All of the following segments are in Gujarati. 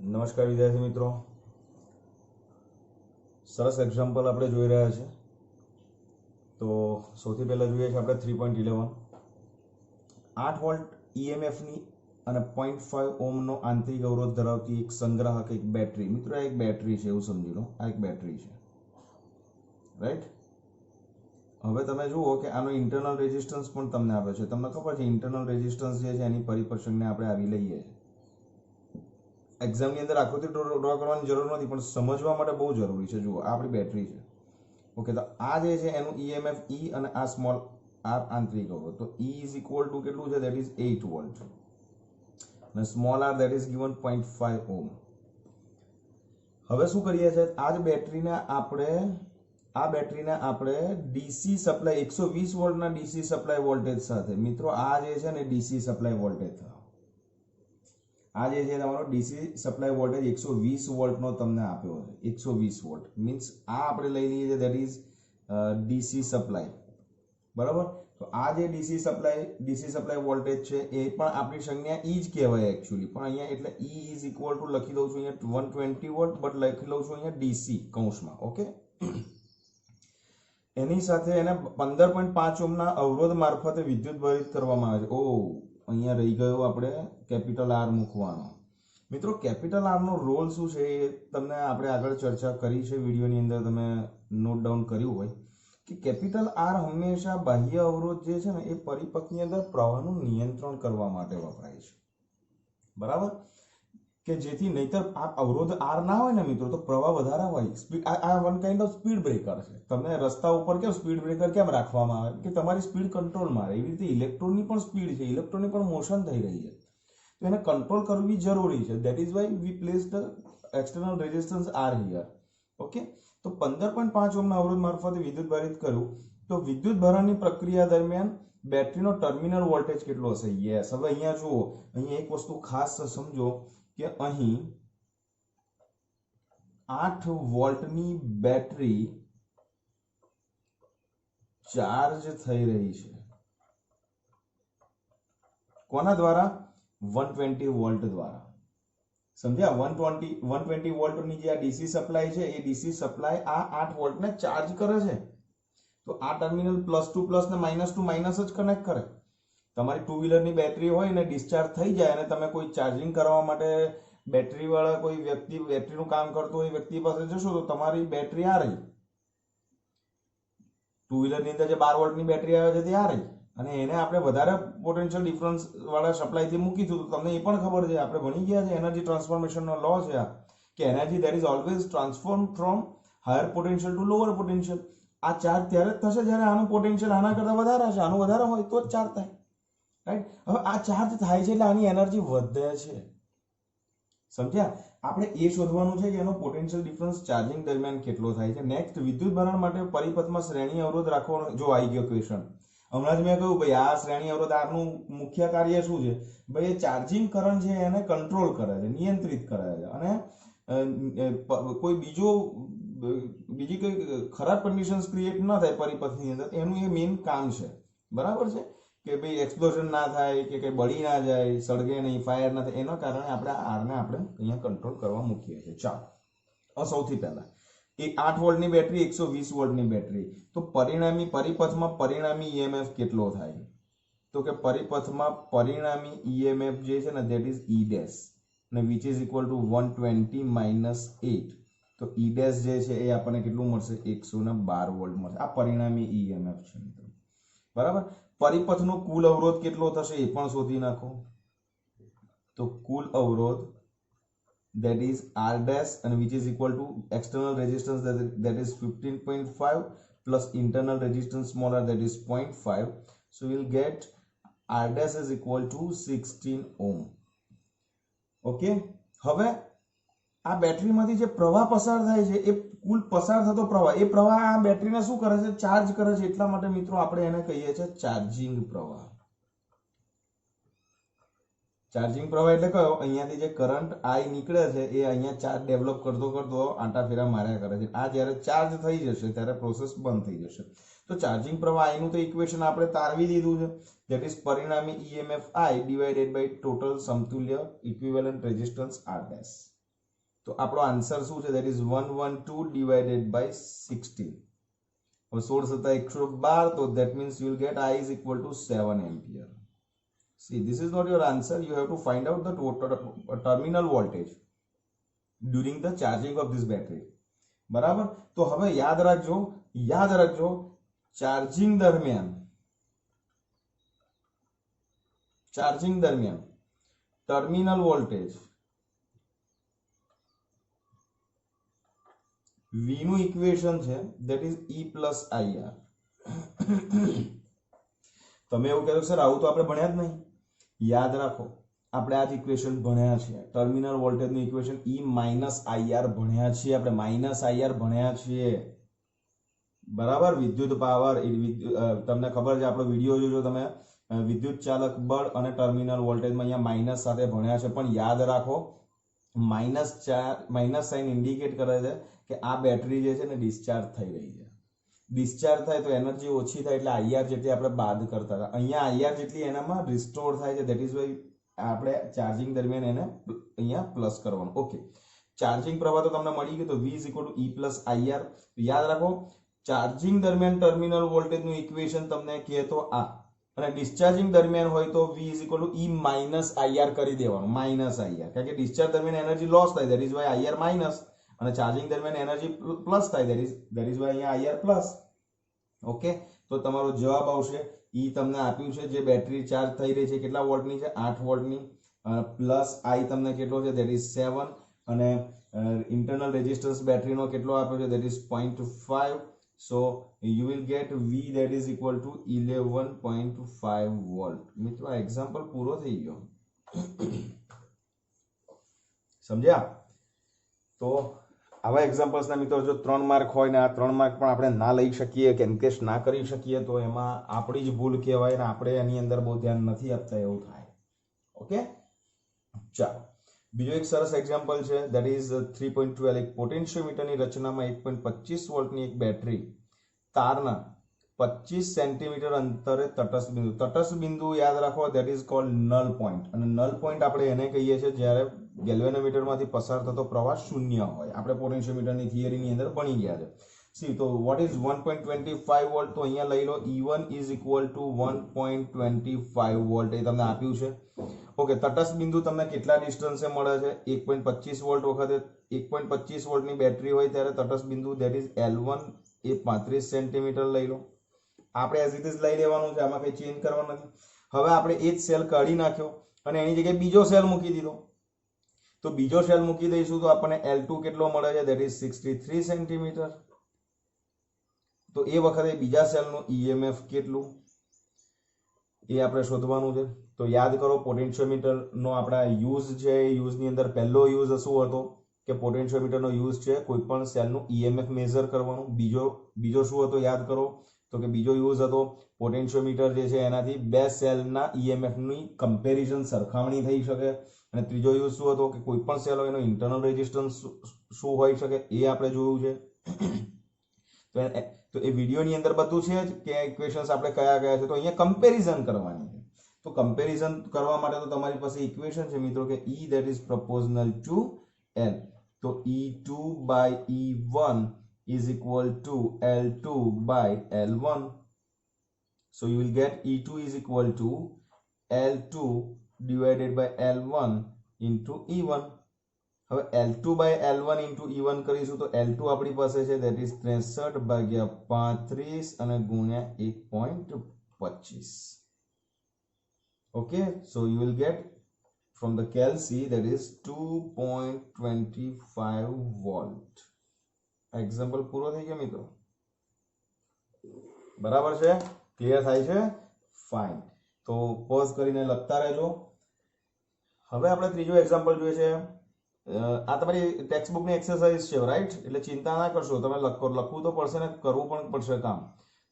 નમસ્કાર વિદ્યાર્થી મિત્રો, સરસ એક્ઝામ્પલ આપણે જોઈ રહ્યા છે. તો સૌથી પહેલાં જોઈએ છે આપણે 3.11 8 વોલ્ટ ઈએમએફની અને 0.5 ઓહમનો આંતરિક અવરોધ ધરાવતી એક સંગ્રાહક એક બેટરી. મિત્રો આ એક બેટરી છે એવું સમજી લો, આ એક બેટરી છે, રાઈટ. હવે તમે જુઓ કે આનો ઇન્ટરનલ રેઝિસ્ટન્સ પણ તમને આપે છે. તમને ખબર છે ઇન્ટરનલ રેઝિસ્ટન્સ જે છે એની પરિપર્શનને આપણે આવી લઈએ છીએ. એક્ઝામની અંદર આકૃતિ ડ્રો કરવાની જરૂર નથી, પણ સમજવા માટે બહુ જરૂરી છે. જુઓ આ આપણી બેટરી છે, ઓકે. તો આ જે છે એનું ઈએમએફ ઈ અને આ સ્મોલ આર આંતરિક અવરોધ. તો ઈ ઇઝ ઇક્વલ ટુ કેટલું છે? દેટ ઇઝ 8 વોલ્ટ અને small R that is given 0.5 ohm. હવે શું કરીએ છીએ? આ બેટરીને આપણે ડીસી સપ્લાય 120 વોલ્ટના ડીસી સપ્લાય વોલ્ટેજ સાથે, મિત્રો આ જે છે ને ડીસી સપ્લાય વોલ્ટેજ થયો. આ જે છે તમારો ડીસી સપ્લાય વોલ્ટેજ 120 વોલ્ટનો તમને આપ્યો છે. 120 વોલ્ટ મીન્સ આ આપણે લઈ લઈએ છીએ દેટ ઇઝ ડીસી સપ્લાય, બરાબર. તો આ જે ડીસી સપ્લાય વોલ્ટેજ છે એ પણ આપણી સંજ્ઞા ઈ જ કહેવાય એકચ્યુઅલી, પણ અહીંયા એટલે ઈ ઇઝ ઇક્વલ ટુ લખી દઉં છું અહીંયા 120 વોલ્ટ, બટ લખી લઉં છું અહીંયા ડીસી કૌંસમાં, ઓકે. એની સાથે એને 15.5 ઓહમના અવરોધ મારફતે વિદ્યુત ભરિત કરવામાં આવે છે. અહીંયા રહી ગયો આપણે કેપિટલ આર મૂકવાનો. મિત્રો કેપિટલ આર નો રોલ શું છે એ તમને આપણે આગળ ચર્ચા કરી છે વિડીયોની અંદર, તમે નોટ ડાઉન કર્યું હોય કે કેપિટલ આર હંમેશા બાહ્ય અવરોધ જે છે ને એ પરિપથની અંદર પ્રવાહનું નિયંત્રણ કરવા માટે વપરાય છે, બરાબર. કે જેથી નહીતર આ અવરોધ આર ના હોય ને મિત્રો તો પ્રવાહ વધારે હોય. સ્પીડ આ one kind of speed breaker છે. તમે રસ્તા ઉપર કેમ સ્પીડ બ્રેકર કેમ રાખવામાં આવે કે તમારી સ્પીડ કંટ્રોલમાં રહે. એવી રીતે ઇલેક્ટ્રોનની પણ સ્પીડ છે, ઇલેક્ટ્રોનની પણ મોશન થઈ રહી છે, તો એને કંટ્રોલ કરવી જરૂરી છે. That is why we place the external resistance R here, okay. તો 15.5 ઓહમના અવરોધ મારફતે વિદ્યુત ભારિત કર્યું તો વિદ્યુત ભરણની પ્રક્રિયા દરમિયાન બેટરીનો ટર્મિનલ વોલ્ટેજ કેટલો હશે? યસ. હવે અહીંયા જુઓ, અહીંયા એક વસ્તુ ખાસ સમજો કે અહીં 8 વોલ્ટની બેટરી ચાર્જ થઈ રહી છે. કોના દ્વારા? 120 વોલ્ટ દ્વારા. સમજ્યા? 120 વોલ્ટની જે આ ડીસી સપ્લાય છે એ ડીસી સપ્લાય આ 8 વોલ્ટને ચાર્જ કરે છે. તો આ ટર્મિનલ +2 પ્લસ ને -2 માઇનસ જ કનેક્ટ કરે. તમારી ટુ વ્હીલરની બેટરી હોય ને ડિસ્ચાર્જ થઈ જાય અને તમે કોઈ ચાર્જિંગ કરવા માટે બેટરી વાળા કોઈ વ્યક્તિ, બેટરીનું કામ કરતો હોય વ્યક્તિ પાસે જશો તો તમારી બેટરી આ રહી. ટુ વ્હીલરની અંદર જે 12 વોલ્ટની બેટરી આવે છે તે આ રહી, અને એને આપણે વધારે પોટેન્શિયલ ડિફરન્સ વાળા સપ્લાયથી મૂકી દીધું. તમને એ પણ ખબર છે, આપણે ભણી ગયા છે એનર્જી ટ્રાન્સફોર્મેશનનો લો છે આ, કે energy that is always transform from higher potential to lower potential. આ ચાર્જ ત્યારે જ થશે જ્યારે આનું પોટેન્શિયલ આના કરતા વધારે હશે, આનું વધારે હોય તો જ ચાર્જ થાય, રાઈટ. હવે આ ચાર્જ થાય છે એટલે આની એનર્જી વધે છે, સમજ્યા? આપણે એ શોધવાનું છે કે એનો પોટેન્શિયલ ડિફરન્સ ચાર્જિંગ દરમિયાન કેટલો થાય છે. નેક્સ્ટ, વિદ્યુત ભરણ માટે પરિપથમાં શ્રેણી અવરોધ રાખવાનો. જો આવી ગયો ક્વેશ્ચન, હમણાં જ મેં કહ્યું ભાઈ આ શ્રેણી અવરોધ આરનું મુખ્ય કાર્ય શું છે? ભાઈ એ ચાર્જિંગ કરંટ છે એને કંટ્રોલ કરે છે, નિયંત્રિત કરે છે, અને કોઈ બીજી કોઈ ખરાબ કન્ડિશન્સ ક્રિએટ ન થાય પરિપથની અંદર, એનું એ મેઇન કામ છે, બરાબર છે. કે ભાઈ એક્સપ્લોઝન ના થાય, કે કંઈ બળી ના જાય, સળગે નહીં, ફાયર ના થાય, એના કારણે આપણે આરને આપણે અહીંયા કંટ્રોલ કરવા મૂકીએ છીએ. ચાલો, સૌથી પહેલા એ 8 વોલ્ટની બેટરી, 120 વોલ્ટની બેટરી, તો પરિપથમાં પરિણામી ઈએમએફ કેટલો થાય? તો કે પરિપથમાં પરિણામી ઈએમએફ જે છે ને દેટ ઇઝ ઈ ડેશ, અને વિચ ઇઝ ઇક્વલ ટુ 120 - 8. તો ઈ ડેશ જે છે એ આપણને કેટલું મળશે? 112 વોલ્ટ મળશે. આ પરિણામી ઈએમએફ છે મિત્રો, બરાબર. પરિપથનો કુલ અવરોધ કેટલો થશે એ પણ શોધી નાખો. તો કુલ અવરોધ that is r dash and which is equal to external resistance that is 15.5 plus internal resistance smaller that is 0.5. So we'll get r dash is equal to 16 ohm. Okay. હવે આ બેટરીમાંથી જે પ્રવાહ પસાર થાય છે એ કુલ પસાર થતો પ્રવાહ, એ પ્રવાહ આ બેટરીને શું કરે છે? ચાર્જ કરે છે. એટલા માટે મિત્રો આપણે એને કહીએ છીએ ચાર્જિંગ પ્રવાહ. ચાર્જિંગ પ્રવાહ એટલે કયો? અહીંયાથી જે કરંટ આઈ નીકળે છે એ અહીંયા ચાર્જ ડેવલપ કરતો કરતો આંટા ફેરા માર્યા કરે છે. આ જ્યારે ચાર્જ થઈ જશે ત્યારે પ્રોસેસ બંધ થઈ જશે. તો ચાર્જિંગ પ્રવાહ આઈ નું તો ઇક્વેશન આપણે તારવી દીધું છે, ધેટ ઇઝ પરિણામી EMF I divided by total સમતુલ્ય ઇક્વિવેલન્ટ રેઝિસ્ટન્સ આર ડેશ. તો આપણો આન્સર શું છે? That is 112 divided by 16. હવે 16 + 112, તો that means you will get I is equal to 7 ampere. See, this is not your answer. You have to find out the total terminal voltage during the charging of this battery. બરાબર? તો હવે યાદ રાખજો ચાર્જિંગ દરમિયાન ટર્મિનલ વોલ્ટેજ V નું ઇક્વેશન છે that is E plus IR. તમે એવું કહેશો સર આવું તો આપણે ભણ્યા જ નહીં. યાદ રાખો આપણે આ જ ઇક્વેશન ભણ્યા છે. ટર્મિનલ વોલ્ટેજ નું ઇક્વેશન E minus IR ભણ્યા છીએ આપણે. માઇનસ IR ભણ્યા છીએ. બરાબર? વિદ્યુત પાવર તમને ખબર છે આપણો વિડિયો જોજો તમે વિદ્યુત ચાલક બળ અને ટર્મિનલ વોલ્ટેજમાં અહીંયા માઇનસ સાથે ભણ્યા છે. પણ યાદ રાખો માઇનસ સાઇન ઇન્ડિકેટ કરે છે કે આ બેટરી જે છે ને ડિસ્ચાર્જ થઈ રહી છે. ડિસ્ચાર્જ થાય તો એનર્જી ઓછી થાય એટલે IR જેટલી આપણે બાદ કરતા હતા. અહીંયા IR જેટલી એનામાં રિસ્ટોર થાય છે. ધેટ ઇઝ વાય આપણે ચાર્જિંગ દરમિયાન એને અહીંયા પ્લસ કરવાનું. ઓકે, ચાર્જિંગ પ્રવાહ તો તમને મળી ગયું. તો V = E plus IR. યાદ રાખો ચાર્જિંગ દરમિયાન ટર્મિનલ વોલ્ટેજ નું ઇક્વેશન તમને કહે તો આ, અને ડિસ્ચાર્જિંગ દરમિયાન હોય તો V = E minus IR કરી દેવાનું. માઇનસ IR કારણ કે ડિસ્ચાર્જ દરમિયાન એનર્જી લોસ થાય that is why IR minus, અને ચાર્જિંગ દરમિયાન એનર્જી પ્લસ થાય ધેટ ઇઝ વાય અહીંયા IR પ્લસ. ઓકે, તો તમારો જવાબ આવશે E તમને આપ્યું છે જે બેટરી ચાર્જ થઈ રહી છે કેટલા વોલ્ટની છે? 8 વોલ્ટની. પ્લસ I તમને કેટલો છે? That is 7. અને ઇન્ટરનલ રેઝિસ્ટન્સ બેટરીનો કેટલો આપ્યો છે? That is 0.5. So you will get V that is equal to 11.5 volt. મિત્રો આ એક્ઝામ્પલ પૂરો થઈ ગયો. સમજ્યા? તો આવા એક્ઝામ્પલ્સના મિત્રો જો 3 માર્ક હોય ને આ 3 માર્ક પણ આપણે ના લઈ શકીએ કે એન્કેશ ના કરી શકીએ તો એમાં આપણી જ ભૂલ કહેવાય ને આપણે એની અંદર બહુ ધ્યાન નથી આપતા એવું થાય. ઓકે, ચાલો બીજો એક સરસ એક્ઝામ્પલ છે ધેટ ઇઝ 3.12. એક પોટેન્શિયોમીટરની રચનામાં 1.25 વોલ્ટની એક બેટરી તારના 25 સેન્ટીમીટર અંતરે તટસ્થ બિંદુ યાદ રાખો that is called null point. અને નલ પોઈન્ટ આપણે એને કહીએ છીએ જ્યારે ગેલ્વેનોમીટરમાંથી પસાર થતો પ્રવાહ શૂન્ય હોય. આપણે પોટેન્શિયોમીટરની થિયરીની અંદર ભણી ગયા છે. સી તો વોટ ઇઝ 1.25 વોલ્ટ? તો અહીંયા લઈ લો E1 = 1.25 વોલ્ટ. એ તમને આપ્યું છે. ઓકે, તટસ્થ બિંદુ તમને કેટલા ડિસ્ટન્સે મળે છે? 1.25 વોલ્ટ વખતે 1.25 વોલ્ટની બેટરી હોય ત્યારે તટસ્થ બિંદુ that is L1 A 35 centimetre લઈ લો. આપણે એઝ ઇટ ઇઝ લઈ લેવાનું છે, આમાં કંઈ ચેન્જ કરવાનું નથી. હવે આપણે એ જ સેલ કાઢી નાખ્યો અને એની જગ્યાએ બીજો સેલ મૂકી દીધો. તો બીજો સેલ મૂકી દઈશું તો આપણને L2 કેટલો મળે છે? That is 63 centimetre. તો એ વખતે બીજા સેલનું EMF કેટલું એ આપણે શોધવાનું છે. તો યાદ કરો પોટેન્શિયોમીટરનો આપણા યુઝ છે. યુઝની અંદર પહેલો યુઝ શું હતો કે પોટેન્શિયોમીટરનો યુઝ છે કોઈ પણ સેલનું EMF મેઝર કરવાનું. બીજો શું હતો યાદ કરો? તો કે બીજો યુઝ હતો પોટેન્શિયોમીટર જે છે એનાથી બે સેલના EMF ની કમ્પેરિઝન સરખામણી થઈ શકે. અને ત્રીજો યુઝ શું હતો કે કોઈ પણ સેલ હોય એનો ઇન્ટરનલ રેઝિસ્ટન્સ શું હોઈ શકે એ આપણે જોયું છે. તો એ વિડીયોની અંદર બધું છે જ કે ઇક્વેશન્સ આપણે કયા છે. તો અહીંયા કમ્પેરિઝન કરવાની છે. તો કમ્પેરિઝન કરવા માટે તો તમારી પાસે ઇક્વેશન છે મિત્રો કે E that is proportional to L. તો E2 by E1 is equal to L2 by L1. So you will get E2 is equal to L2 divided by L1 into E1. હવે L2 by L1 into E1 કરીશું તો L2 આપણી પાસે છે that is 63/35 અને ગુણ્યા 1.25. Okay, so you will get from the Cal C that is 2.25 volt. Example પૂરો થઈ ગયો મિત્રો. બરાબર છે? ક્લિયર થાય છે? ફાઇન. તો પોઝ કરીને લખતા રહેજો. હવે આપણે ત્રીજો એક્ઝામ્પલ જોઈએ છે. આ તમારી ટેક્સ્ટ બુકની એક્સરસાઇઝ છે રાઈટ, એટલે ચિંતા ના કરશો. તમે લખવું તો પડશે ને કરવું પણ પડશે કામ.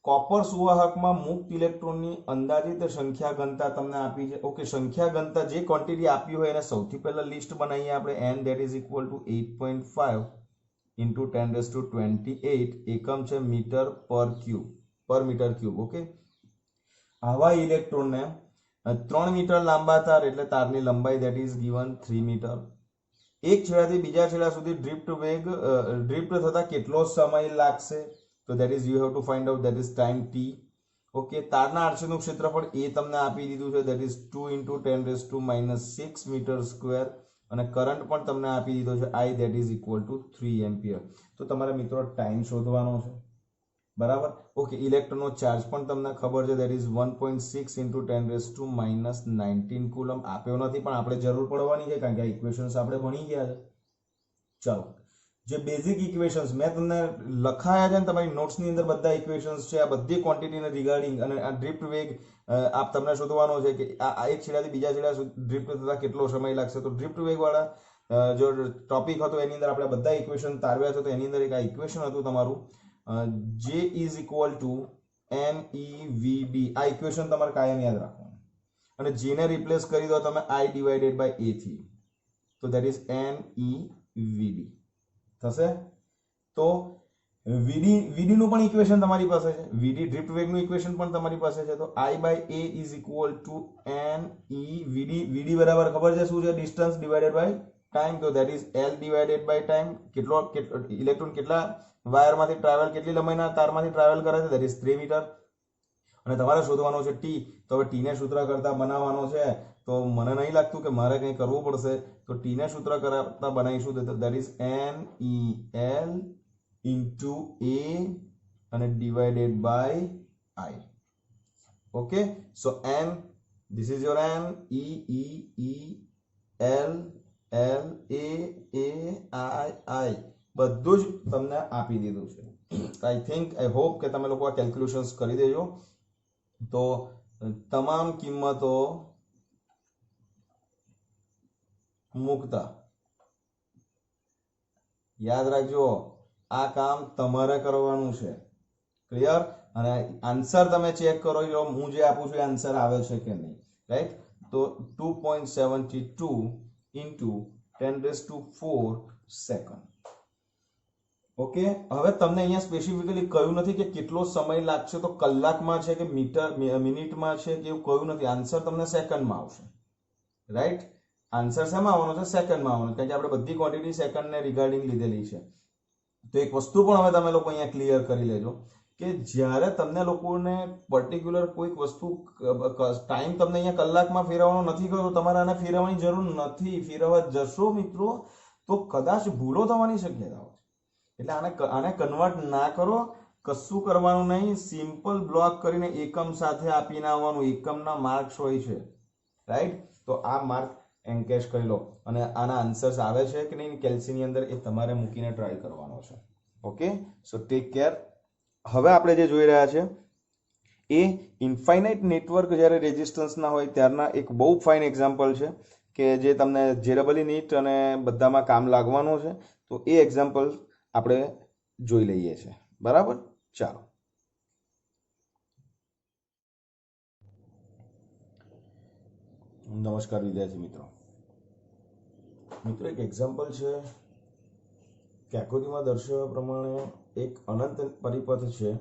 કોપર સુવાહકમાં મુક્ત ઇલેક્ટ્રોનની અંદાજિત સંખ્યા ઘનતા તમને આપી છે. ઓકે, સંખ્યા ઘનતા જે ક્વોન્ટિટી આપી હોય એને સૌથી પહેલા લિસ્ટ બનાવીએ આપણે. n that is equal to 8.5 into 10⁻28 એકમ છે મીટર પર મીટર ક્યુબ. ઓકે, આવા ઇલેક્ટ્રોનને 3 મીટર લાંબા તાર એટલે તારની લંબાઈ that is given 3 મીટર. એક છેડાથી બીજા છેડા સુધી ડ્રિફ્ટ થતા કેટલો સમય લાગશે? તો that is you have to find out, that is time T. Okay, તારના આરસીનું ક્ષેત્રફળ એ તમને આપી દીધું છે, દેટ ઇઝ 2 × 10⁻⁶ મીટર સ્ક્વેર, અને કરંટ પણ તમને આપી દીધો છે I, that is equal to 3 ampere. તો તમારે મિત્રો ટાઈમ શોધવાનો છે, બરાબર. ઓકે, ઇલેક્ટ્રોનનો ચાર્જ પણ તમને ખબર છે, દેટ ઇઝ 1.6 × 10⁻19 કુલમ. આપ્યો નથી પણ આપણે જરૂર પડવાની છે કારણ કે આ ઇક્વેશન્સ આપણે ભણી ગયા છે. ચાલો, જે બેઝિક ઇક્વેશન્સ મેં તમને લખાયા છે ને તમારી નોટ્સની અંદર બધા ઇક્વેશન્સ છે, આ બધી ક્વોન્ટિટીને રિગાર્ડિંગ અને આ ડ્રિફ્ટ વેગ આપ તમને શોધવાનો છે કે આ એક છેડાથી બીજા છેડા સુધી ડ્રિફ્ટ થતા કેટલો સમય લાગશે. તો ડ્રિફ્ટ વેગ વાળા જો ટોપિક હતો એની અંદર આપણે બધા ઇક્વેશન તારવ્યા છે. તો એની અંદર એક આ ઇક્વેશન હતું તમારું, J is equal to NEVD. આ ઇક્વેશન તમારે કાયમ યાદ રાખવાનું, અને J ને રિપ્લેસ કરી દો તમે I ડિવાઇડેડ બાય A થી, તો દેટ ઇઝ NEVD થશે. તો VD નું પણ ઇક્વેશન તમારી પાસે છે, VD ડ્રિફ્ટ વેગનું ઇક્વેશન પણ તમારી પાસે છે. તો I by A is equal to NEVD. VD બરાબર ખબર છે શું છે? Distance divided by time. તો that is L divided by time. Electron કેટલા વાયરમાંથી ટ્રાવેલ, કેટલી લંબાઈના તારમાંથી ટ્રાવેલ કરે છે, દેટ ઇઝ 3 મીટર. અને તમારે શોધવાનો છે ટી. તો હવે ટી ને સૂત્ર કરતા બનાવવાનો છે, તો મને નહીં લાગતું કે મારે કંઈ કરવું પડશે. તો ટી ને સૂત્ર કરતા બનાવીશું, that is NEL into A અને divided by I. Okay, so N, this is your N, EL I બધું જ તમને આપી દીધું છે. આઈ હોપ કે તમે લોકો આ કેલ્ક્યુલેશન્સ કરી દેજો. તો તમામ કિંમતો મૂકતા યાદ રાખજો, આ કામ તમારે કરવાનું છે. ક્લિયર? અને આન્સર તમે ચેક કરો, હું જે આપું છું આન્સર આવે છે કે નહીં, રાઈટ? તો 2.72 ઇન્ટુ 10⁴ સેકન્ડ. ઓકે, હવે તમને અહીંયા સ્પેસિફિકલી કહ્યું નથી કે કેટલો સમય લાગશે, તો કલાકમાં છે કે મિનિટમાં છે કે એવું કહ્યું નથી. આન્સર તમને સેકન્ડમાં આવશે, રાઈટ? આન્સર શેમાં આવવાનો છે? સેકન્ડમાં આવવાનો, કારણ કે આપણે બધી ક્વોન્ટિટી સેકન્ડને રિગાર્ડિંગ લીધેલી છે. તો એક વસ્તુ પણ હવે તમે લોકો અહીંયા ક્લિયર કરી લેજો કે જ્યારે તમને લોકોને પર્ટિક્યુલર કોઈક વસ્તુ ટાઈમ તમને અહીંયા કલાકમાં ફેરવવાનો નથી કહ્યો, તમારે આને ફેરવવાની જરૂર નથી. ફેરવવા જશો મિત્રો તો કદાચ ભૂલો થવાની શક્યતા હોય, એટલે આને કન્વર્ટ ના કરો, કશું કરવાનું નહીં. સિમ્પલ બ્લોક કરીને એકમ સાથે આપીને આવવાનું, એકમના માર્ક્સ હોય છે, રાઈટ? તો આ માર્ક એન્કેશ કરી લો, અને આના આન્સર્સ આવે છે કે નહીં કેલ્સીની અંદર એ તમારે મૂકીને ટ્રાય કરવાનો છે. ઓકે, સો ટેક કેર. હવે આપણે જે જોઈ રહ્યા છે એ ઇન્ફાઇનાઇટ નેટવર્ક જ્યારે રેઝિસ્ટન્સના હોય ત્યારના એક બહુ ફાઇન એક્ઝામ્પલ છે કે જે તમને JEE નીટ અને બધામાં કામ લાગવાનું છે. તો એ એક્ઝામ્પલ આપણે જોઈ લઈએ છીએ, બરાબર? ચાલો, નમસ્કાર વિદ્યાર્થી મિત્રો. એક એક્ઝામ્પલ છે કે આકૃતિમાં દર્શાવ્યા પ્રમાણે એક અનંત પરિપથ છે.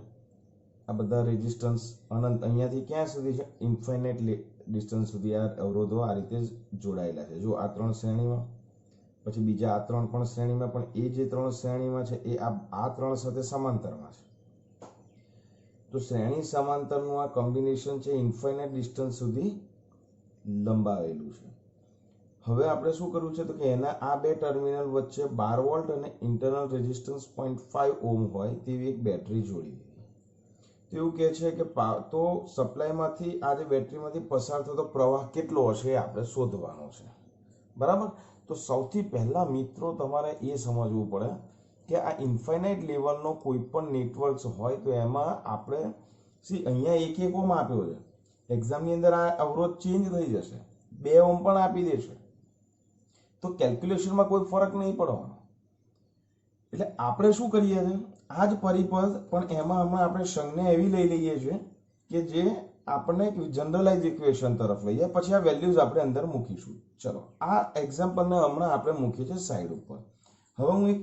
આ બધા રેઝિસ્ટન્સ અનંત અહીંયાથી ક્યાં સુધી છે? ઇન્ફાઇનાઇટ ડિસ્ટન્સ સુધી આ અવરોધો આ રીતે જ જોડાયેલા છે. જો આ 3 શ્રેણીમાં, પછી બીજા આ 3 પણ શ્રેણીમાં, પણ એ જે 3 શ્રેણીમાં છે એ આ 3 સાથે સમાંતરમાં છે. તો શ્રેણી સમાંતરનું આ કોમ્બિનેશન છે ઇન્ફાઇનાઇટ ડિસ્ટન્સ સુધી લંબાવેલું છે. હવે આપણે શું કરવું છે? તો કે એના આ બે ટર્મિનલ વચ્ચે 12 વોલ્ટ અને ઇન્ટરનલ રેઝિસ્ટન્સ 0.5 ઓહ્મ હોય તેવી એક બેટરી જોડી દીધી. તો એવું કહે છે કે તો સપ્લાયમાંથી આ જે બેટરીમાંથી પસાર થતો પ્રવાહ કેટલો હશે એ આપણે શોધવાનો છે, બરાબર? તો સૌથી પહેલા મિત્રો તમારે એ સમજવું પડે કે આ ઇન્ફાઇનાઇટ લેવલનો કોઈ પણ નેટવર્ક્સ હોય તો એમાં આપણે અહીંયા 1 ઓહ્મ આપ્યો છે. એક્ઝામની અંદર આ અવરોધ ચેન્જ થઈ જશે, 2 ઓહ્મ પણ આપી દેશે, તો કેલ્ક્યુલેશનમાં કોઈ ફરક નહીં પડવાનો. એટલે આપણે શું કરીએ છીએ, આ જ પરિપથ પણ એમાં હમણાં આપણે સંજ્ઞા એવી લઈ લઈએ છીએ કે જે આપણે જનરલાઇઝ ઇક્વેશન તરફ લઈએ, પછી આ વેલ્યુઝ આપણે અંદર મૂકીશું. ચલો, આ એક્ઝામ્પલને હમણાં આપણે મૂકીએ છીએ સાઈડ ઉપર. હવે હું એક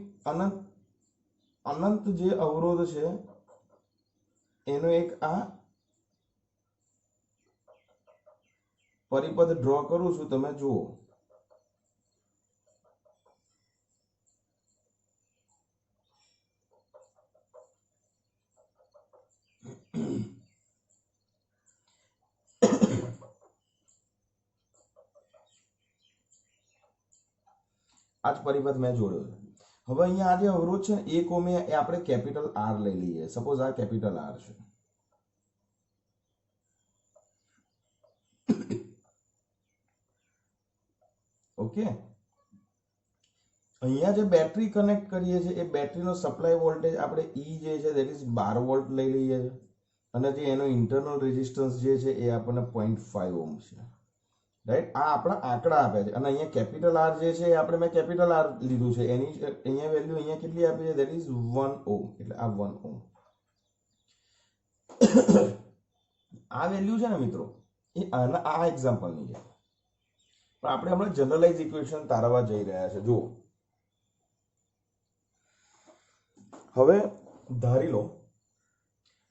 અનંત જે અવરોધ છે એનો એક આ પરિપથ ડ્રો કરું છું, તમે જુઓ. આ જ પરિપથ મેં જોડ્યો છે. હવે અહીંયા આ જે અવરોધ છે ને 1 ઓહ્મ એ આપણે કેપિટલ આર લઈ લઈએ. સપોઝ આ કેપિટલ આર છે. ઓકે, અહીંયા જે બેટરી કનેક્ટ કરીએ છીએ એ બેટરીનો સપ્લાય વોલ્ટેજ આપણે ઈ જે છે દેટ ઇઝ 12 વોલ્ટ લઈ લઈએ છીએ અને જે એનો ઇન્ટરનલ રેઝિસ્ટન્સ જે છે એ આપણને 0.5 ઓહ્મ છે. રાઈટ, આ આપણા આંકડા આપે છે અને અહીંયા કેપિટલ આર જે છે આપણે મેં કેપિટલ આર લીધું છે, એની અહીંયા વેલ્યુ અહીંયા કેટલી આપી છે દેટ ઇઝ 1 ઓહ્મ, એટલે આ 1 ઓહ્મ. આ વેલ્યુ છે ને મિત્રો એ આ એક્ઝામ્પલની છે, પણ આપણે હમણાં જનરલાઇઝ ઇક્વેશન તારવવા જઈ રહ્યા છે. જુઓ, હવે ધારી લો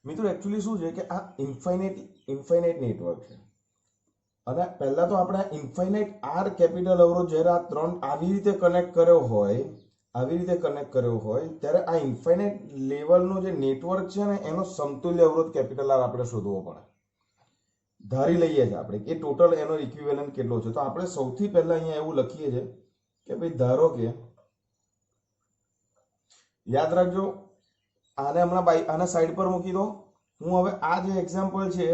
મિત્રો એકચ્યુઅલી શું છે કે આ ઇન્ફાઇનાઇટ નેટવર્ક છે અને પહેલા તો આપણે ઇન્ફાઇનાઇટ આર કેપિટલ અવરોધ જ્યારે આ ત્રણ આવી રીતે કનેક્ટ કર્યો હોય ત્યારે આ ઇન્ફાઇનાઇટ લેવલનો જે નેટવર્ક છે ને એનો સમતુલ્ય અવરોધ કેપિટલ આર આપણે શોધવો પડે. ધારી લઈએ છીએ આપણે કે ટોટલ એનો ઇક્વિવેલન્ટ કેટલો છે. તો આપણે સૌથી પહેલા અહીંયા એવું લખીએ છીએ કે ભાઈ ધારો કે યાદ રાખજો, આને હમણાં આને સાઈડ પર મૂકી દો. હું હવે આ જે એક્ઝામ્પલ છે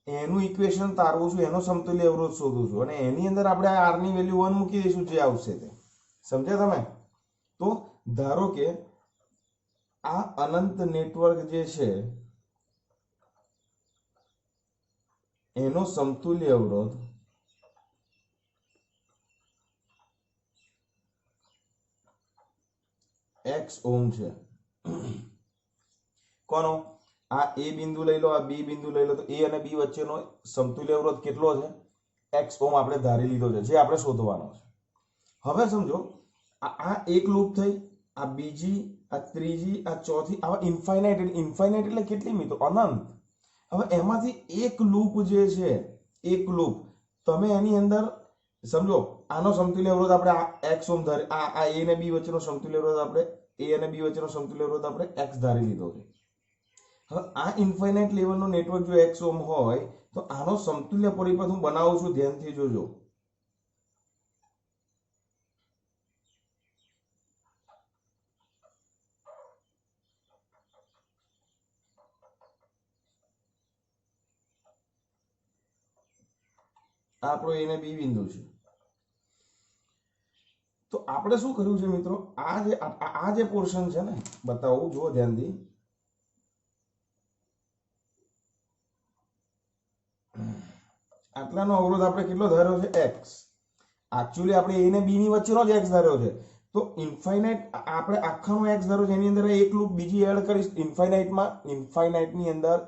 એનું ઇક્વેશન તારવું છું, એનો સમતુલ્ય અવરોધ શોધું છું અને એની અંદર આપણે આ આર ની વેલ્યુ 1 મૂકી દઈશું, જે આવશે તે. સમજ્યા તમે? તો ધારો કે આ અનંત નેટવર્ક જે છે એનો સમતુલ્ય અવરોધ x ઓહ્મ છે. કોનો? આ એ બિંદુ લઈ લો, આ બી બિંદુ લઈ લો, તો એ અને બી વચ્ચેનો સમતુલ્ય અવરોધ કેટલો છે? x ઓહ્મ આપણે ધારી લીધો છે, જે આપણે શોધવાનો છે. હવે સમજો આ એક લૂપ થઈ, આ બીજી, આ ત્રીજી, આ ચોથી, આવા ઇન્ફાઇનાઇટ એટલે કેટલી મિત્રો? અનંત. હવે એમાંથી એક લૂપ જે છે, એક લૂપ તમે એની અંદર સમજો આનો સમતુલ્ય અવરોધ આપણે આ x ઓહ્મ ધારી, આ a અને b વચ્ચેનો સમતુલ્ય અવરોધ આપણે x ધારી લીધો છે. હવે આ ઇન્ફાઇનાઇટ લેવલનો નેટવર્ક જો x ઓહ્મ હોય તો આનો સમતુલ્ય પરિપથ હું બનાવું છું, ધ્યાનથી જોજો. આ આપણો a અને b બિંદુ છે. તો આપણે શું કર્યું છે મિત્રો, આ જે પોર્શન છે ને બતાવું, જુઓ ધ્યાનથી. આટલાનો અવરોધ આપણે કેટલો ધાર્યો છે? x. એકચ્યુઅલી આપણે a અને b ની વચ્ચેનો જ x ધાર્યો છે. તો ઇન્ફાઇનાઇટ આપણે આખાનો x ધાર્યો છે, એની અંદર એક લૂપ બીજી એડ કરીશ ઇન્ફાઇનાઇટની અંદર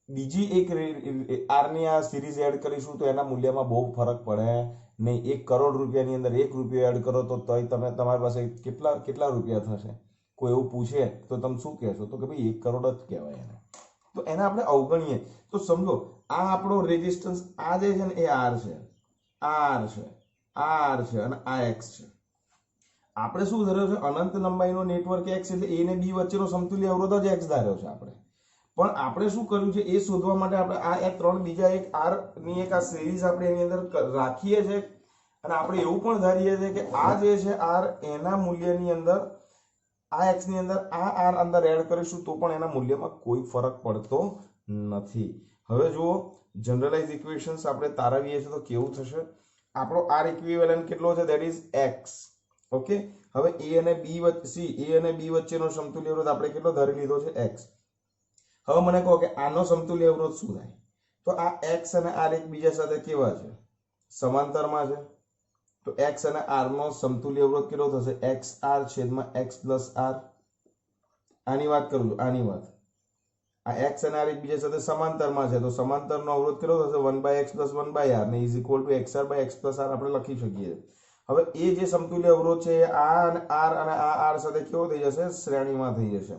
બીજી એક આર ની આ સિરીઝ એડ કરીશું તો એના મૂલ્યમાં બહુ ફરક પડે નહીં. 1 કરોડ રૂપિયાની અંદર 1 રૂપિયો એડ કરો તો તમે તમારી પાસે કેટલા રૂપિયા થશે? કોઈ એવું પૂછે તો તમે શું કહેશો? તો કે ભાઈ 1 કરોડ જ કહેવાય એને. તો એને આપણે અવગણીએ. તો સમજો આ આપણો રેઝિસ્ટન્સ આ જે છે ને એ આર છે, આર છે અને આ એક્સ છે. આપણે શું ધાર્યો છે? અનંત લંબાઈનો નેટવર્ક એક્સ એટલે એ ને બી વચ્ચેનો સમતુલ્ય અવરોધ જ એક્સ ધાર્યો છે આપણે. પણ આપણે શું કર્યું છે એ શોધવા માટે આપણે આ ત્રણ બીજા એક આર ની એક આ સિરીઝ આપણે એની અંદર રાખીએ છીએ અને આપણે એવું પણ ધારીએ છીએ કે આ જે છે આર એના મૂલ્યની અંદર આ એક્સ ની અંદર આ આર અંદર એડ કરીશું તો પણ એના મૂલ્યમાં કોઈ ફરક પડતો નથી. હવે જુઓ જનરલાઇઝ ઇક્વેશન્સ આપણે તારવીએ છીએ તો કેવું થશે? આપણો આર ઇક્વિવેલન્ટ કેટલો છે? That is x. ઓકે, હવે એ અને બી વચ્ચેનો સમતુલ્ય અવરોધ આપણે કેટલો ધારી લીધો છે? એક્સ. હવે મને કહો કે આનો સમતુલ્ય અવરોધ શું થાય? તો આ x અને r એકબીજા સાથે કેવા છે? સમાંતરમાં છે. તો x અને r નો સમતુલ્ય અવરોધ કેટલો થશે? xr છેદમાં x પ્લસ r. આની વાત કરું છું, આની વાત. આ x અને r એકબીજા સાથે સમાંતરમાં છે તો સમાંતરનો અવરોધ કેટલો થશે? 1/x + 1/r ને = xr / x + r આપણે લખી શકીએ. હવે એ જે સમતુલ્ય અવરોધ છે આ અને r અને આ r સાથે કેવો થઈ જશે? શ્રેણીમાં થઈ જશે.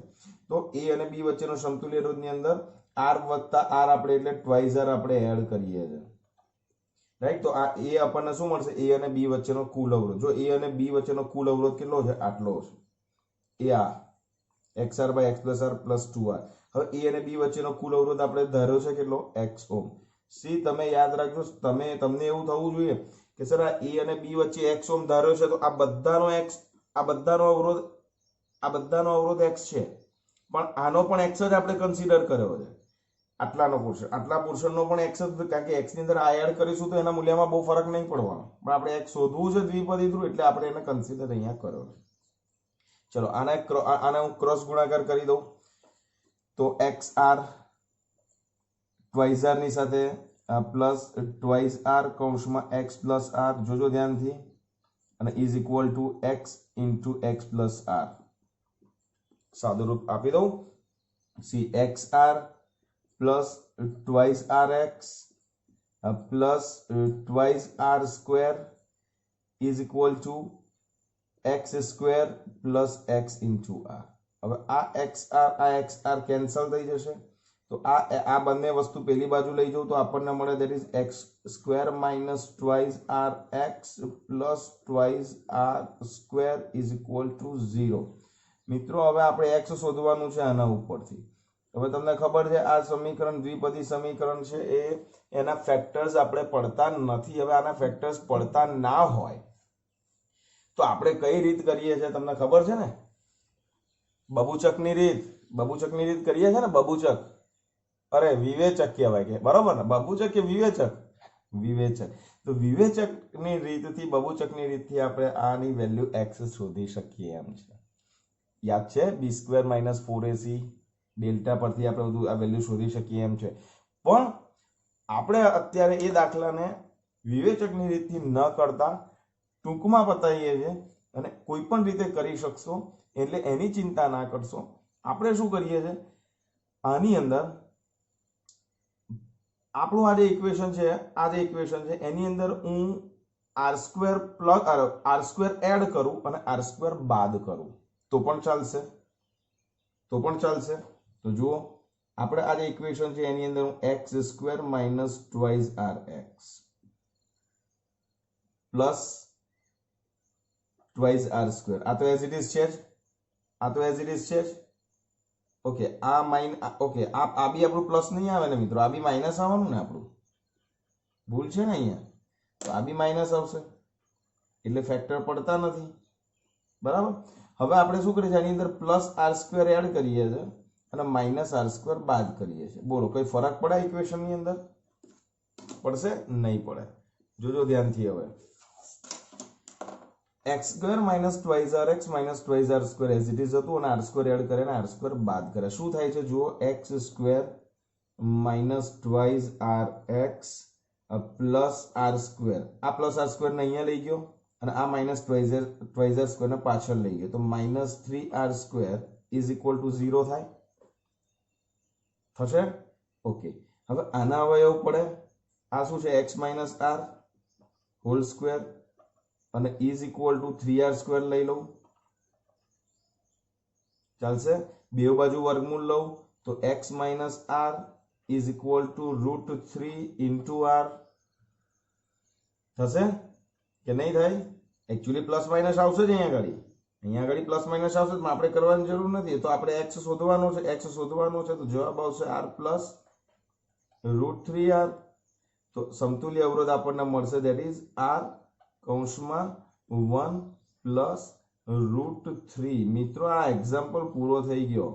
તો a અને b વચ્ચેનો સમતુલ્ય અવરોધની અંદર r વત્તા r આપણે એટલે ટ્વાઇસ r આપણે એડ કરીએ છીએ. રાઈટ, તો આ a આપણને શું મળશે? a અને b વચ્ચેનો કુલ અવરોધ. જો a અને b વચ્ચેનો કુલ અવરોધ કેટલો છે? આટલો છે. એ આ xr / x + r + 2r. હવે એ અને બી વચ્ચેનો કુલ અવરોધ આપણે ધાર્યો છે કેટલો x ઓમ. સી તમે યાદ રાખજો, તમને એવું થવું જોઈએ કે સર આ એ અને બી વચ્ચે x ઓમ ધાર્યો છે તો આ બધાનો અવરોધ x છે, પણ આનો પણ x જ આપણે કન્સિડર કર્યો છે. આટલા પોર્શનનો પણ x જ, કારણ કે x ની અંદર આ એડ કરીશું તો એના મૂલ્યમાં બહુ ફરક નહીં પડવાનો, પણ આપણે x શોધવું છે દ્વિપદી થ્રુ, એટલે આપણે એને કન્સિડર અહીંયા કર્યો છે. ચલો આને હું ક્રોસ ગુણાકાર કરી દઉં તો XR ટ્વાઇસ આર ની સાથે પ્લસ ટ્વાઇસ આર કૌંસમાં x પ્લસ આર, જોજો ધ્યાનથી, અને is equal to x into x plus r. સાદું રૂપ આપી દઉં, see XR plus twice r x plus twice r square is equal to x square plus x into r. હવે આ XR કેન્સલ થઈ જશે, તો આ બંને વસ્તુ પેલી બાજુ લઈ જાઉં તો આપણને મળે that is x square minus twice r x plus twice r square is equal to 0. મિત્રો હવે આપણે x શોધવાનું છે આના ઉપરથી. હવે તમને ખબર છે આ સમીકરણ દ્વિપદી સમીકરણ છે, એના ફેક્ટર્સ આપણે પડતા નથી. હવે આના ફેક્ટર્સ પડતા ના હોય તો આપણે કઈ રીત કરીએ છીએ તમને ખબર છે ને? બબૂચકની રીત કરીએ છીએ ને, બબૂચક. અરે વિવેચક કહેવાય કે, બરોબર ને? બબૂચક કે વિવેચક? વિવેચક. તો વિવેચકની રીતથી, બબૂચકની રીતથી આપણે આની વેલ્યુ x શોધી શકીએ એમ છે. યાદ છે? બી સ્ક્વેર માઇનસ 4ac ડેલ્ટા પરથી આપણે બધું આ વેલ્યુ શોધી શકીએ એમ છે. પણ આપણે અત્યારે એ દાખલાને વિવેચકની રીતથી ન કરતા ટૂંકમાં બતાવીએ છીએ, અને કોઈ પણ રીતે કરી શકશો, એટલે એની ચિંતા ના કરશો. આપણે શું કરીએ છીએ, આની અંદર આપણું આ જે ઇક્વેશન છે એની અંદર હું આર સ્ક્વેર એડ કરું અને આર સ્ક્વેર બાદ કરું તો પણ ચાલશે. તો જુઓ, આપણે આ જે ઇક્વેશન છે એની અંદર હું x square minus twice r x plus twice r square, આ તો એઝ ઇટ ઇઝ છે જ. ઓકે, આ બી આપણું પ્લસ નહીં આવે ને મિત્રો, આ બી માઇનસ આવવાનું ને, આપણું ભૂલ છે ને અહીંયા, તો આ બી માઇનસ આવશે, એટલે ફેક્ટર પડતા નથી. બરાબર. હવે આપણે શું કરીએ છીએ, આની અંદર પ્લસ આર સ્ક્વેર એડ કરીએ છીએ અને માઇનસ આર સ્ક્વેર બાદ કરીએ છીએ. બોલો, કઈ ફરક પડે ઇક્વેશન ની અંદર? પડશે? નહીં પડે. જોજો ધ્યાનથી. હવે x square minus twice r x minus twice r square as it is હતું, અને આર સ્ક્વેર એડ કરે અને આર સ્ક્વેર બાદ કરે. શું થાય છે જુઓ, x square minus twice r x plus r square, આ પ્લસ આર સ્ક્વેર ને અહીંયા લઈ ગયો અને આ માઇનસ ટ્વાઇસ આર સ્ક્વેર ને પાછળ લઈ ગયો, તો minus 3r square is equal to 0 થાય. થશે? ઓકે. હવે આના અવયવ પડે, આ શું છે, x minus R whole square અને is equal to 3r square લઈ લઉં, ચાલશે? બે બાજુ વર્ગમૂળ લઉં તો x minus R is equal to √3 into R. થશે કે નહીં થાય? એકચ્યુઅલી પ્લસ માઇનસ આવશે જ અહીંયા આગળ પ્લસ માઇનસ આવશે, પણ આપણે કરવાની જરૂર નથી. તો આપણે x શોધવાનો છે, તો જવાબ આવશે r પ્લસ √3r. તો સમતુલ્ય અવરોધ આપણને મળશે, દેટ ઇઝ r કૌંસમાં 1 પ્લસ √3. મિત્રો, આ એક્ઝામ્પલ પૂરો થઈ ગયો.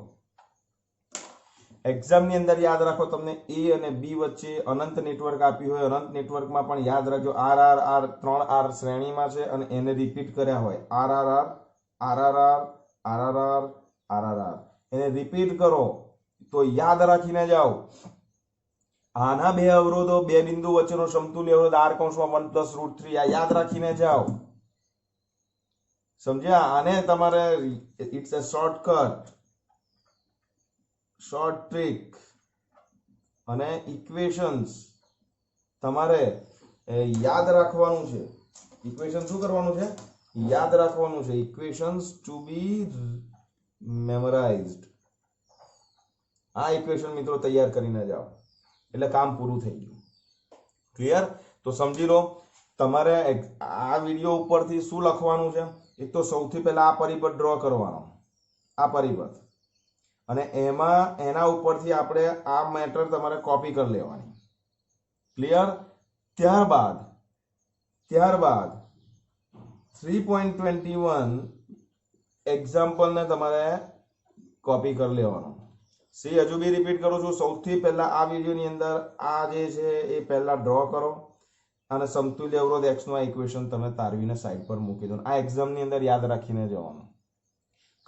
એક્ઝામની અંદર યાદ રાખો, તમને એ અને બી વચ્ચે અનંત નેટવર્ક આપ્યું હોય, અનંત નેટવર્કમાં પણ યાદ રાખજો RRR 3R શ્રેણીમાં છે અને એને રિપીટ કર્યા હોય, RRR એને રિપીટ કરો તો યાદ રાખીને જાઓ. આના બે અવરોધો, બે બિંદુ વચ્ચેનો સમતુલ્ય અવરોધ r કૌંસમાં 1 પ્લસ √3, આ યાદ રાખીને જાઓ. સમજ્યા? આને તમારે it's a shortcut, short trick. અને ઇક્વેશન્સ તમારે યાદ રાખવાનું છે. ઇક્વેશન શું કરવાનું છે? યાદ રાખવાનું છે. ઇક્વેશન્સ ટુ બી મેમોરાઇઝ્ડ. આ ઇક્વેશન મિત્રો તૈયાર કરીને જાઓ એટલે કામ પૂરું થઈ ગયું. ક્લિયર? તો સમજી લો, તમારે આ વિડીયો ઉપરથી શું લખવાનું છે. એક તો સૌથી પહેલા આ પરિબળ ડ્રો કરવાનો, આ પરિબળ. અને એમાં એના ઉપરથી આપણે આ મેટર તમારે કોપી કરી લેવાની. ક્લિયર? ત્યારબાદ 3.21 એક્ઝામ્પલને તમારે કોપી કરી લેવાનો. સી હજુ બી રિપીટ કરું છું, સૌથી પહેલા આ વિડીયોની અંદર આ જે છે એ પહેલા ડ્રો કરો અને સમતુલ્ય અવરોધ x નું આ ઇક્વેશન તમે તારવીને સાઈડ પર મૂકી દો. આ એક્ઝામની અંદર યાદ રાખીને જવાનું.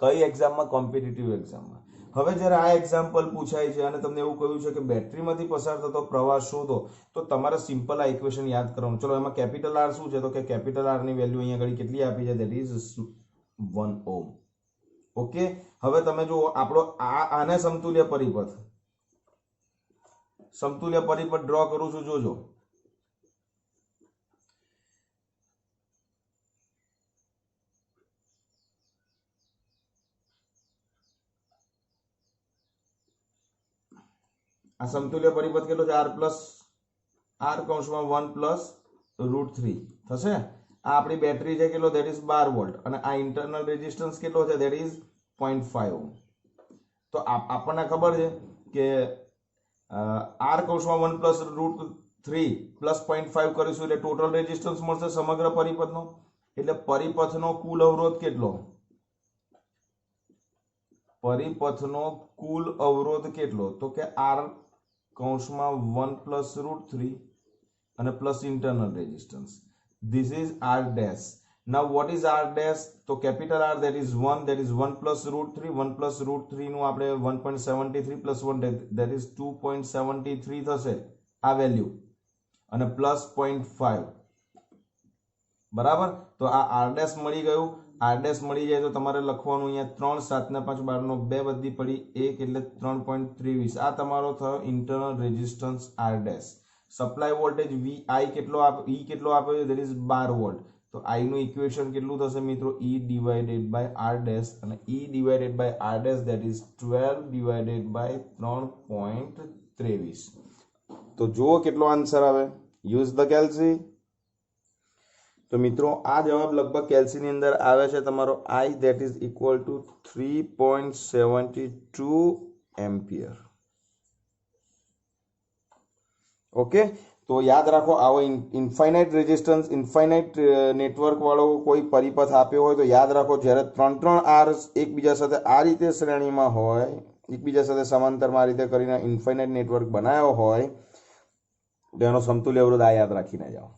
કઈ એક્ઝામમાં? કોમ્પિટિટિવ એક્ઝામમાં. હવે જ્યારે આ એક્ઝામ્પલ પૂછાય છે અને તમને એવું કહ્યું છે કે બેટરીમાંથી પસાર થતો પ્રવાહ શોધો, તો તમારે સિમ્પલ આ ઇક્વેશન યાદ કરવાનું. ચલો, એમાં કેપિટલ આર શું છે? તો કે કેપિટલ આર ની વેલ્યુ અહીંયા આગળ કેટલી આપી છે? That is 1 ohm. ઓકે, હવે તમે જુઓ આપણો આને સમતુલ્ય પરિપથ ડ્રો કરું છું. જોજો, આ સમતુલ્ય પરિપથ કેટલો છે? r કૌંસમાં 1 પ્લસ √3 થશે. આ આપણી બેટરી છે કેટલો? That is 12 volt. અને આ ઇન્ટરનલ રેઝિસ્ટન્સ કેટલો છે? That is 0.5 ohm. તો આપણને ખબર છે કે r કૌંસમાં 1 પ્લસ √3 પ્લસ 0.5 કરીશું એટલે ટોટલ રેઝિસ્ટન્સ મળશે સમગ્ર પરિપથનો. એટલે પરિપથનો કુલ અવરોધ કેટલો? તો કે r કૌંસમાં 1 પ્લસ √3 અને plus internal resistance. This is r dash. Now what is r dash? તો capital R that is 1, that is 1 plus √3, 1 plus √3 નું આપણે 1.73 plus 1 that is 2.73 થશે આ વેલ્યુ, અને પ્લસ 0.5. બરાબર? તો આ r dash મળી ગયું. r dash મળી જાય તો તમારે લખવાનું અહીંયા 3 7 ને 5 12 નો 2 બધી પડી 1 એટલે 3.23. આ તમારો થયો internal resistance r dash. Supply voltage VI કેટલો આપ્યો છે? That is 12 volt. તો I નું ઇક્વેશન કેટલું થશે મિત્રો? E divided by r dash, અને E divided by r dash that is 12 divided by 3.23. તો જુઓ કેટલો આન્સર આવે. Use the calci. તો મિત્રો આ જવાબ લગભગ કેલ્સીની અંદર આવે છે તમારો I that is equal two 3.72 ampere. Okay, તો યાદ રાખો, આવો ઇન્ફાઇનાઇટ રેઝિસ્ટન્સ, ઇન્ફાઇનાઇટ નેટવર્ક વાળો કોઈ પરિપથ આપ્યો હોય તો યાદ રાખો, જ્યારે 3 આર એકબીજા સાથે આ રીતે શ્રેણીમાં હોય, એકબીજા સાથે સમાંતરમાં આ રીતે કરીને ઇન્ફાઇનાઇટ નેટવર્ક બનાવ્યો હોય, તેનો સમતુલ્ય અવરોધ આ યાદ રાખીને જાઓ.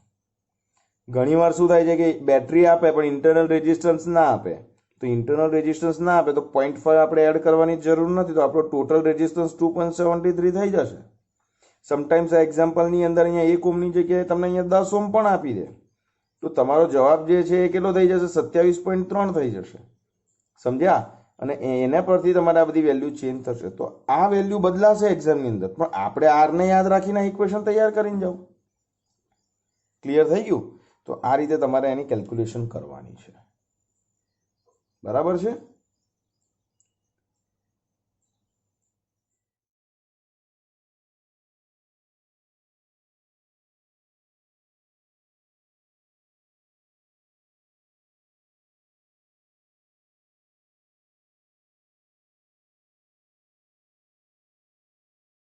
ઘણીવાર શું થાય છે કે બેટરી આપે પણ ઇન્ટરનલ રેઝિસ્ટન્સ ના આપે. તો ઇન્ટરનલ રેઝિસ્ટન્સ ના આપે તો 0.5 આપણે એડ કરવાની જરૂર નથી, તો આપણો ટોટલ રેઝિસ્ટન્સ 2.73 થઈ જશે. સમટાઈમ્સ આ એક્ઝામ્પલની અંદર અહીંયા 1 ઓહ્મની જગ્યાએ તમને અહીંયા 10 ઓહ્મ પણ આપી દે, તો તમારો જવાબ જે છે એ કેટલો થઈ જશે? 27.3 થઈ જશે. સમજ્યા? અને એના પરથી તમારે આ બધી વેલ્યુ ચેન્જ થશે. તો આ વેલ્યુ બદલાશે એક્ઝામની અંદર, પણ આપણે આરને યાદ રાખીને ઇક્વેશન તૈયાર કરીને જાઓ. ક્લિયર થઈ ગયું? તો આ રીતે તમારે એની કેલ્ક્યુલેશન કરવાની છે. બરાબર છે?